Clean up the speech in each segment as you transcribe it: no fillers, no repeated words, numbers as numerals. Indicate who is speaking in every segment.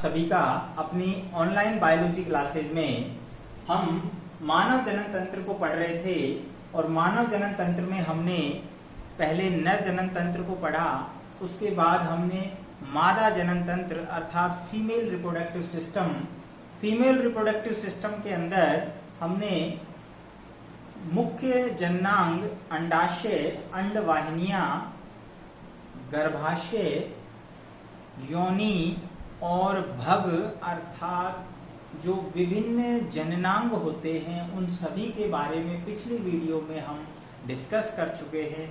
Speaker 1: सभी का अपनी ऑनलाइन बायोलॉजी क्लासेज में हम मानव जनन तंत्र को पढ़ रहे थे और मानव जनन तंत्र में हमने पहले नर जनन तंत्र को पढ़ा, उसके बाद हमने मादा जनन तंत्र अर्थात फीमेल रिप्रोडक्टिव सिस्टम के अंदर हमने मुख्य जननांग, अंडाशय, अंडवाहिनियां, गर्भाशय, योनि और भग अर्थात जो विभिन्न जननांग होते हैं उन सभी के बारे में पिछली वीडियो में हम डिस्कस कर चुके हैं।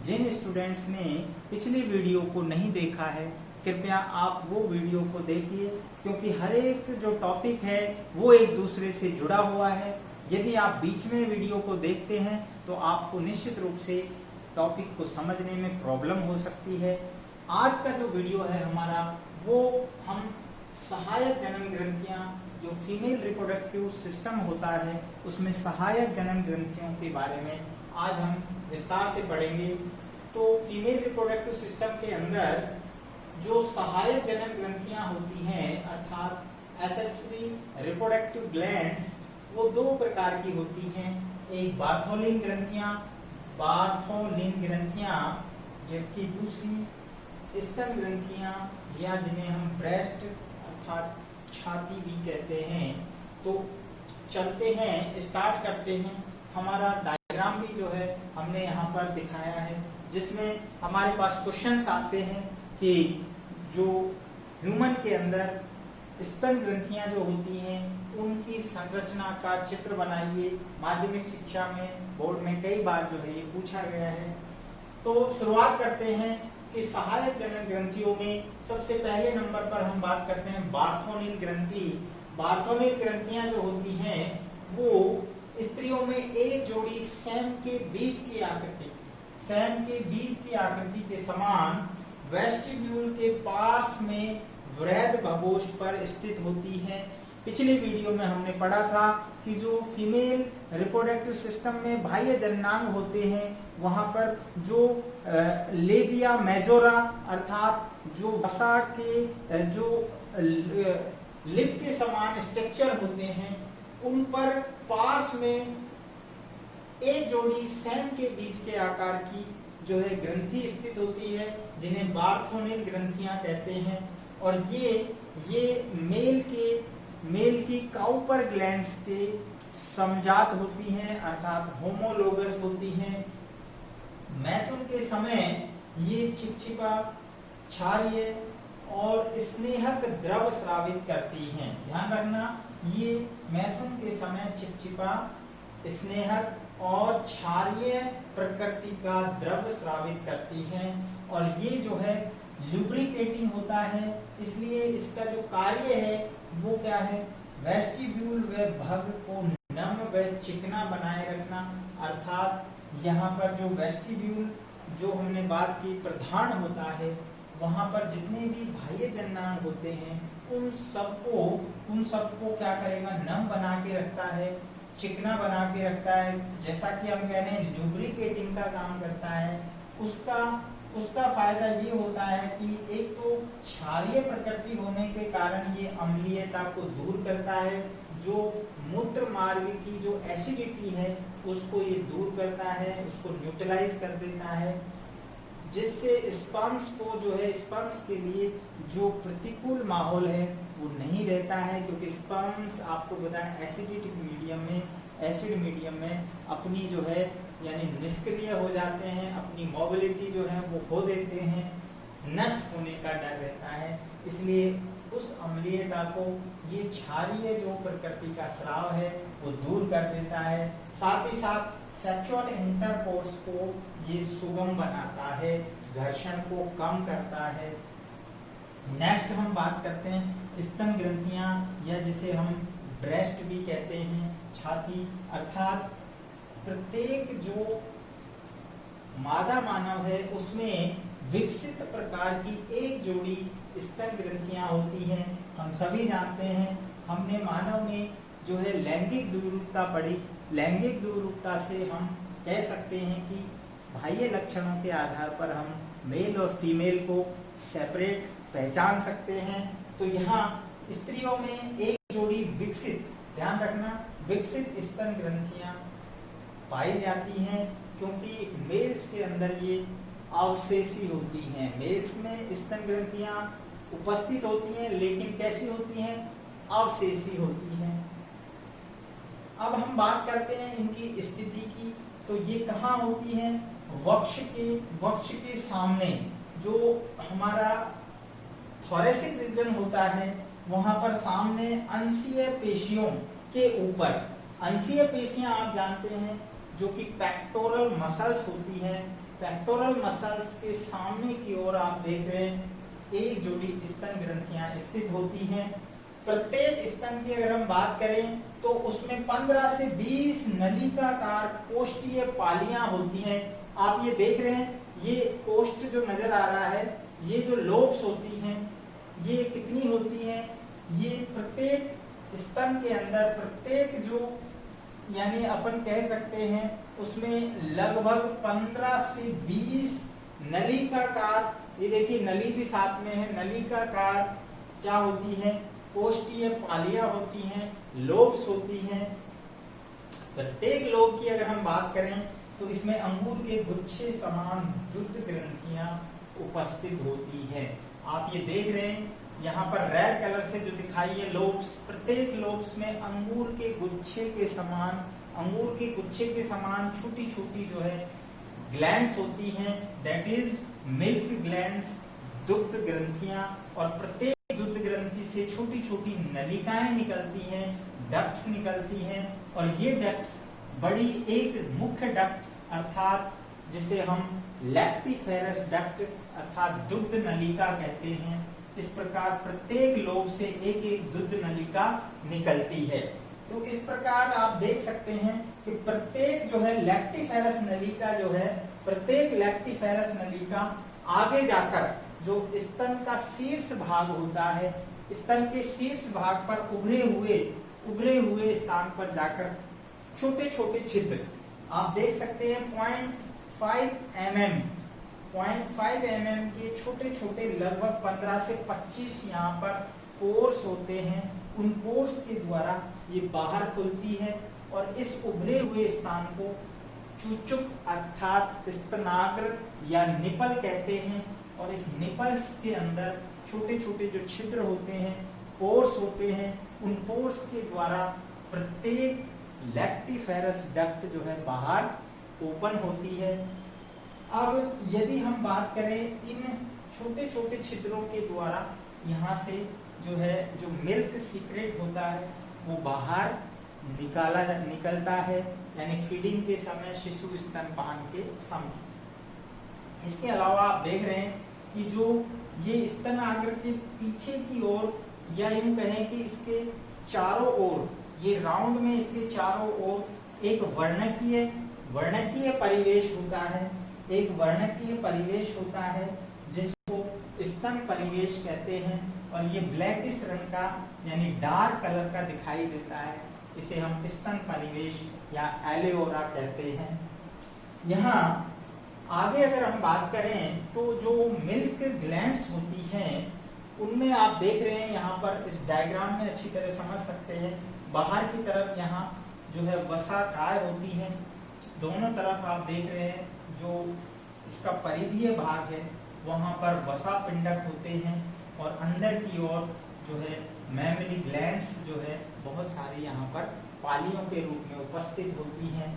Speaker 1: जिन स्टूडेंट्स ने पिछली वीडियो को नहीं देखा है कृपया आप वो वीडियो को देखिए, क्योंकि हर एक जो टॉपिक है वो एक दूसरे से जुड़ा हुआ है। यदि आप बीच में वीडियो को देखते हैं तो आपको निश्चित रूप से टॉपिक को समझने में प्रॉब्लम हो सकती है। आज का जो वीडियो है हमारा वो हम सहायक जनन ग्रंथियां, जो फीमेल रिप्रोडक्टिव सिस्टम होता है उसमें सहायक जनन ग्रंथियों के बारे में आज हम विस्तार से पढ़ेंगे। तो फीमेल रिप्रोडक्टिव सिस्टम के अंदर जो सहायक जनन ग्रंथियां होती हैं अर्थात एसेसरी रिप्रोडक्टिव ग्लैंड्स, वो दो प्रकार की होती हैं। एक बार्थोलिन ग्रंथियां जबकि दूसरी स्तन ग्रंथियां या जिन्हें हम ब्रेस्ट अर्थात छाती भी कहते हैं। तो चलते हैं, स्टार्ट करते हैं। हमारा डायग्राम भी जो है हमने यहाँ पर दिखाया है, जिसमें हमारे पास क्वेश्चंस आते हैं कि जो ह्यूमन के अंदर स्तन ग्रंथियां जो होती हैं उनकी संरचना का चित्र बनाइए। माध्यमिक शिक्षा में बोर्ड में कई बार जो है ये पूछा गया है। तो शुरुआत करते हैं कि सहायक जनन ग्रंथियों में सबसे पहले नंबर पर हम बात करते हैं बार्थोनिल ग्रंथि। बार्थोनिल ग्रंथियां जो होती हैं वो स्त्रियों में एक जोड़ी सैम के बीज की आकृति के समान वेस्टिब्यूल के पार्श्व में वृहद भगोष्ठ पर स्थित होती है। पिछली वीडियो में हमने पढ़ा था कि जो फीमेल रिप्रोडक्टिव सिस्टम में बाह्य जननांग होते हैं वहां पर जो लेबिया मेजोरा अर्थात जो वसा के जो लिप के समान स्ट्रक्चर होते हैं उन पर पार्श्व में एक जोड़ी सैम के बीज के आकार की जो है ग्रंथि स्थित होती है, जिन्हें बार्थोनिल ग्रंथियां कहते हैं। और ये मेल की काउपर ग्लैंड्स के समजात होती हैं अर्थात होमोलोगस होती हैं। मैथुन के समय ये चिपचिपा, क्षारीय और स्नेहक द्रव स्रावित करती हैं। ध्यान रखना, ये मैथुन के समय चिपचिपा, स्नेहक और क्षारीय प्रकृति का द्रव स्रावित करती हैं। और ये जो है लुब्रिकेटिंग होता है, इसलिए इसका जो कार्य है वो क्या है, वेस्टिब्यूल व भग को नम व चिकना बनाए रखना। अर्थात यहाँ पर जो वेस्टिब्यूल जो हमने बात की प्रधान होता है, वहां पर जितने भी बाह्य जननांग होते हैं उन सबको क्या करेगा, नम बना के रखता है, चिकना बना के रखता है। जैसा कि हम कह रहे हैं लुब्रिकेटिंग का काम करता है। उसका फायदा ये होता है कि एक तो क्षारीय प्रकृति होने के कारण ये अम्लीयता को दूर करता है, जो मूत्र मार्ग की जो एसिडिटी है उसको ये दूर करता है, उसको न्यूट्रलाइज कर देता है, जिससे स्पर्म्स को जो है स्पर्म्स के लिए जो प्रतिकूल माहौल है वो नहीं रहता है। क्योंकि स्पर्म्स आपको बताएं एसिडिक मीडियम में अपनी जो है यानी निष्क्रिय हो जाते हैं, अपनी मोबिलिटी जो है वो खो देते हैं, नष्ट होने का डर रहता है। इसलिए उस अम्लीयता को ये क्षारीय जो प्रकृति का स्राव है वो दूर कर देता है। साथ ही साथ सेक्सुअल इंटरकोर्स को ये सुगम बनाता है, घर्षण को कम करता है। नेक्स्ट हम बात करते हैं स्तन ग्रंथियां या जिसे हम ब्रेस्ट भी कहते हैं, छाती। अर्थात प्रत्येक जो मादा मानव है उसमें विकसित प्रकार की एक जोड़ी स्तन ग्रंथियां होती हैं। हम सभी जानते हैं, हमने मानव में जो है लैंगिक द्विरूपता पढ़ी। लैंगिक द्विरूपता से हम कह सकते हैं कि बाह्य लक्षणों के आधार पर हम मेल और फीमेल को सेपरेट पहचान सकते हैं। तो यहाँ स्त्रियों में एक जोड़ी विकसित, ध्यान रखना, विकसित स्तन ग्रंथियां पाई जाती हैं, क्योंकि मेल्स के अंदर ये अवशेषी होती हैं। मेल्स में स्तन ग्रंथियां उपस्थित होती हैं, लेकिन कैसी होती हैं? अवशेषी होती हैं। अब हम बात करते हैं इनकी स्थिति की। तो ये कहाँ होती हैं? वक्ष के सामने जो हमारा थोरेसिक रीजन होता है, वहां पर सामने अंशीय पेशियों के ऊपर, अंशीय पेशियां आप जानते हैं जो कि पेक्टोरल मसल्स होती हैं, पेक्टोरल मसल्स के सामने की ओर आप देख रहे हैं एक जोड़ी स्तन ग्रंथियां स्थित होती हैं। प्रत्येक स्तन की अगर हम बात करें तो उसमें 15 से 20 नलिकाकार कोष्ठीय पालियां होती हैं। आप ये देख रहे हैं, ये कोष्ठ जो नजर आ रहा है, ये जो लोब्स होती हैं, ये कितनी होती हैं? ये प्रत्येक स्तन के अंदर प्रत्येक जो, यानी अपन कह सकते हैं उसमें लगभग 15 से 20 नलिकाकार, ये देखिए नली भी साथ में है, नलिकाकार क्या होती है? कोष्ठीय पालियां होती हैं, लोब्स होती हैं। प्रत्येक लोब की अगर हम बात करें तो इसमें अंगूर के गुच्छे समान दुग्ध ग्रंथियां उपस्थित होती हैं। आप ये देख रहे हैं यहाँ पर रेड कलर से जो दिखाई है लोब्स, प्रत्येक लोब्स में अंगूर के गुच्छे के समान छोटी छोटी जो है ग्लैंड्स होती हैं, दैट इज मिल्क ग्लैंड्स, दुग्ध ग्रंथियां। और प्रत्येक दुग्ध ग्रंथि से छोटी छोटी नलिकाएं निकलती हैं, डक्ट्स निकलती हैं। और ये डक्ट्स बड़ी एक मुख्य डक्ट अर्थात जिसे हम लैक्टिफेरस डक्ट अर्थात दुग्ध नलिका कहते हैं, इस प्रकार प्रत्येक लोब से एक एक दुग्ध नलिका निकलती है। तो इस प्रकार आप देख सकते हैं कि प्रत्येक जो है लैक्टिफेरस नलिका जो है, प्रत्येक लैक्टिफेरस नलिका आगे जाकर जो स्तन का शीर्ष भाग होता है, स्तन के शीर्ष भाग पर उभरे हुए स्थान पर जाकर छोटे छोटे छिद्र आप देख सकते हैं 0.5 mm के छोटे छोटे लगभग 15 से 25 यहाँ पर पोर्स होते हैं। उन पोर्स के द्वारा ये बाहर खुलती है और इस उभरे हुए स्थान को चूचुक अर्थात स्तनाग्र या निपल कहते हैं। और इस निपल्स के अंदर छोटे छोटे जो छिद्र होते हैं, पोर्स होते हैं, उन पोर्स के द्वारा प्रत्येक लैक्टिफेरस डक्ट जो है बाहर ओपन होती है। अब यदि हम बात करें इन छोटे छोटे छिद्रों के द्वारा यहाँ से जो है जो मिल्क सीक्रेट होता है वो बाहर निकलता है, यानी फीडिंग के समय, शिशु स्तनपान के समय। इसके अलावा आप देख रहे हैं कि जो ये स्तनाग्र के पीछे की ओर, या यूं कहें कि इसके चारों ओर, ये राउंड में इसके चारों ओर एक वर्णकीय परिवेश होता है, एक वर्णकीय परिवेश होता है जिसको स्तन परिवेश कहते हैं। और ये ब्लैकिश रंग का यानी डार्क कलर का दिखाई देता है, इसे हम स्तन परिवेश या एलेओरा कहते हैं। यहाँ आगे अगर हम बात करें तो जो मिल्क ग्लैंड्स होती हैं उनमें आप देख रहे हैं यहाँ पर इस डायग्राम में अच्छी तरह समझ सकते हैं, बाहर की तरफ यहाँ जो है वसाकाय होती है, दोनों तरफ आप देख रहे हैं जो इसका परिधीय भाग है वहाँ पर वसा पिंडक होते हैं। और अंदर की ओर जो है मैमरी ग्लैंड्स जो है बहुत सारी यहाँ पर पालियों के रूप में उपस्थित होती हैं।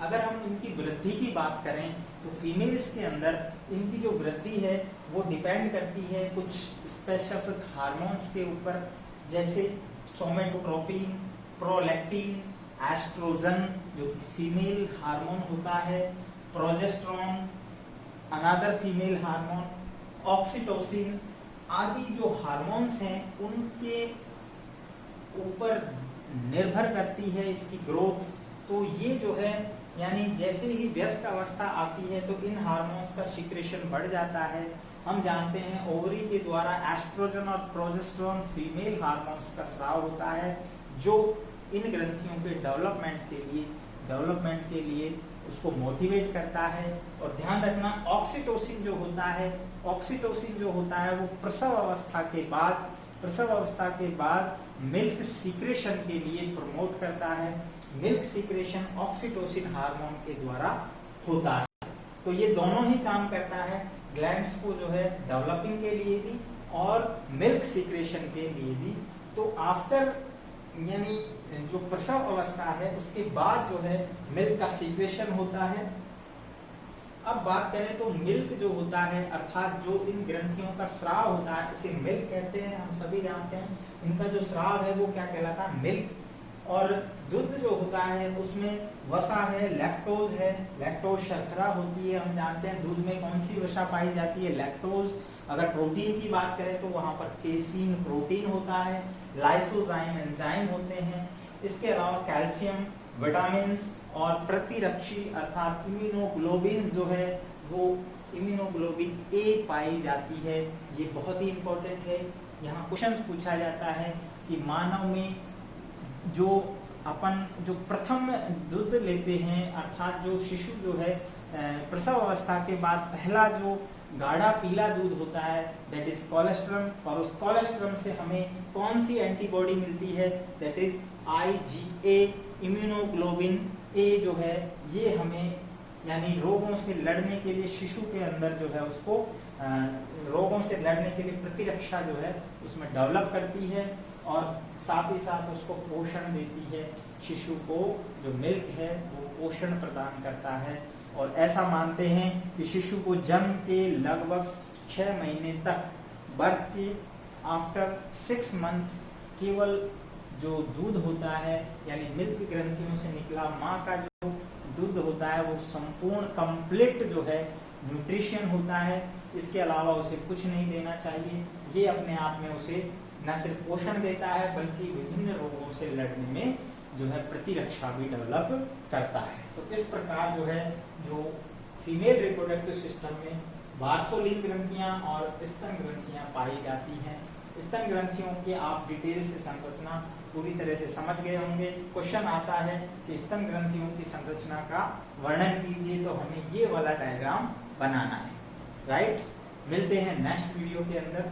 Speaker 1: अगर हम इनकी वृद्धि की बात करें तो फीमेल्स के अंदर इनकी जो वृद्धि है वो डिपेंड करती है कुछ स्पेसिफिक हार्मोन्स के ऊपर, जैसे सोमेटोट्रोपिन, प्रोलैक्टिन, एस्ट्रोजन जो फीमेल हार्मोन होता है, progesterone another female hormone, oxytocin आदि जो हार्मोन्स हैं उनके ऊपर निर्भर करती है इसकी ग्रोथ। तो ये जो है यानी जैसे ही व्यस्क अवस्था आती है तो इन हार्मोन्स का सिक्रेशन बढ़ जाता है। हम जानते हैं ओवरी के द्वारा एस्ट्रोजन और प्रोजेस्टेरोन फीमेल हार्मोन्स का स्राव होता है जो इन ग्रंथियों के डेवलपमेंट के लिए उसको मोटिवेट करता है। और ध्यान रखना, ऑक्सीटोसिन जो होता है, ऑक्सीटोसिन जो होता है वो प्रसव अवस्था के बाद मिल्क सीक्रेशन के लिए प्रमोट करता है। मिल्क सीक्रेशन ऑक्सीटोसिन हार्मोन के द्वारा होता है। तो ये दोनों ही काम करता है, ग्लैंड्स को जो है डेवलपिंग के लिए भी और मिल्क सीक्रेशन के लिए भी। तो आफ्टर यानी जो प्रसव अवस्था है उसके बाद जो है मिल्क का सीक्रेशन होता है। अब बात करें तो मिल्क जो होता है अर्थात जो इन ग्रंथियों का स्राव होता है उसे मिल्क कहते हैं, हम सभी जानते हैं। इनका जो स्राव है वो क्या कहलाता है, मिल्क। और दूध जो होता है उसमें वसा है, लैक्टोज है, लैक्टोज शर्करा होती है। हम जानते हैं दूध में कौन सी वसा पाई जाती है, लैक्टोज। अगर प्रोटीन की बात करें तो वहां पर केसीन प्रोटीन होता है, लाइसोजाइम एंजाइम होते हैं। इसके अलावा कैल्शियम, विटामिन और प्रतिरक्षी अर्थात इम्यूनोग्लोबिन जो है वो इम्यूनोग्लोबिन ए पाई जाती है। ये बहुत ही इंपॉर्टेंट है। यहाँ क्वेश्चन पूछा जाता है कि मानव में जो प्रथम दूध लेते हैं अर्थात जो शिशु जो है प्रसव अवस्था के बाद पहला जो गाढ़ा पीला दूध होता है दैट इज कोलेस्ट्रम, और उस कोलेस्ट्रम से हमें कौन सी एंटीबॉडी मिलती है, दैट इज IgA, इम्यूनोग्लोबिन ए जो है ये हमें यानी रोगों से लड़ने के लिए शिशु के अंदर जो है उसको रोगों से लड़ने के लिए प्रतिरक्षा जो है उसमें डेवलप करती है और साथ ही साथ उसको पोषण देती है। शिशु को जो मिल्क है वो पोषण प्रदान करता है। और ऐसा मानते हैं कि शिशु को जन्म के लगभग 6 महीने तक, बर्थ के आफ्टर 6 मंथ, केवल जो दूध होता है यानी मिल्क ग्रंथियों से निकला माँ का जो दूध होता है वो संपूर्ण कंप्लीट जो है न्यूट्रिशन होता है। इसके अलावा उसे कुछ नहीं देना चाहिए। ये अपने आप में उसे न सिर्फ पोषण देता है बल्कि विभिन्न रोगों से लड़ने में जो है प्रतिरक्षा भी डेवलप करता है। तो इस प्रकार जो है जो फीमेल रिप्रोडक्टिव सिस्टम में बार्थोलिन ग्रंथियां और स्तन ग्रंथियां पाई जाती हैं। स्तन ग्रंथियों की आप डिटेल से संरचना पूरी तरह से समझ गए होंगे। क्वेश्चन आता है कि स्तन ग्रंथियों की संरचना का वर्णन कीजिए, तो हमें ये वाला डायग्राम बनाना है। राइट, मिलते हैं नेक्स्ट वीडियो के अंदर।